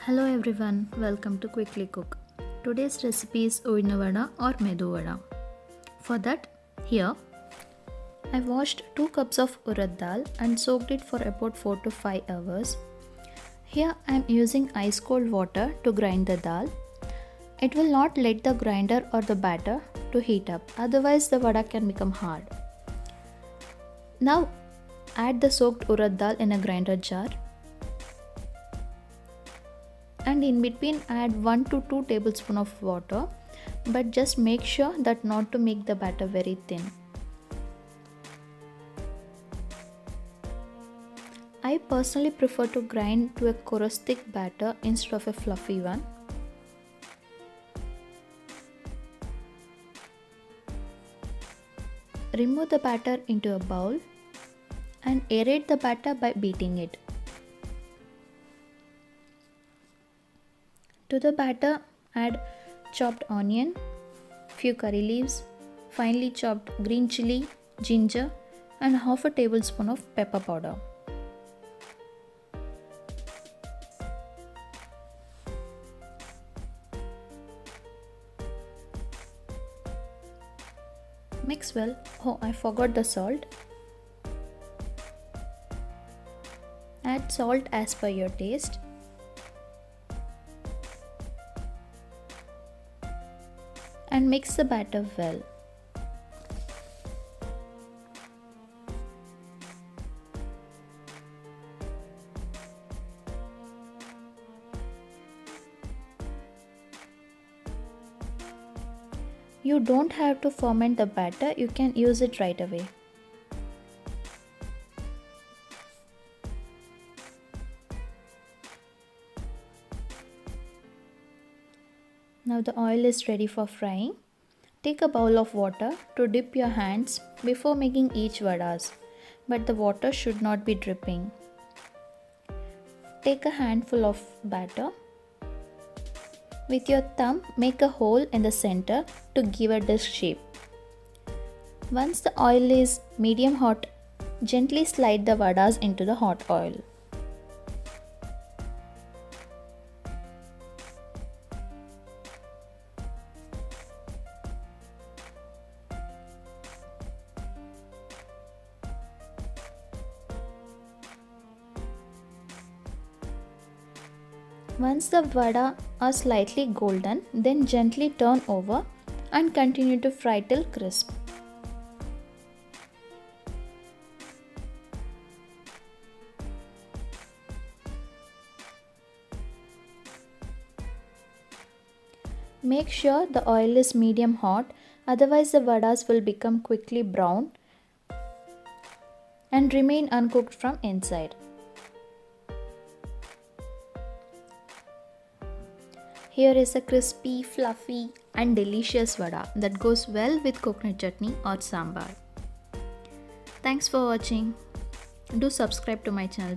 Hello everyone, welcome to Quickly Cook. Today's recipe is Udina vada or Medu vada. For that, here I washed 2 cups of urad dal and soaked it for about 4 to 5 hours. Here I am using ice cold water to grind the dal. It will not let the grinder or the batter to heat up, otherwise the vada can become hard. Now add the soaked urad dal in a grinder jar. And in between add 1 to 2 tablespoons of water, but just make sure that not to make the batter very thin. I personally prefer to grind to a coarse thick batter instead of a fluffy one. Remove the batter into a bowl and aerate the batter by beating it. To the batter, add chopped onion, few curry leaves, finely chopped green chili, ginger, and half a tablespoon of pepper powder. Mix well. Oh, I forgot the salt. Add salt as per your taste. And mix the batter well. You don't have to ferment the batter, you can use it right away. Now the oil is ready for frying. Take a bowl of water to dip your hands before making each vadas, but the water should not be dripping. Take a handful of batter. With your thumb, make a hole in the center to give a disc shape. Once the oil is medium hot, gently slide the vadas into the hot oil. Once the vada are slightly golden, then gently turn over and continue to fry till crisp. Make sure the oil is medium hot, otherwise the vadas will become quickly brown and remain uncooked from inside. Here is a crispy, fluffy and delicious vada that goes well with coconut chutney or sambar. Thanks for watching. Do subscribe to my channel.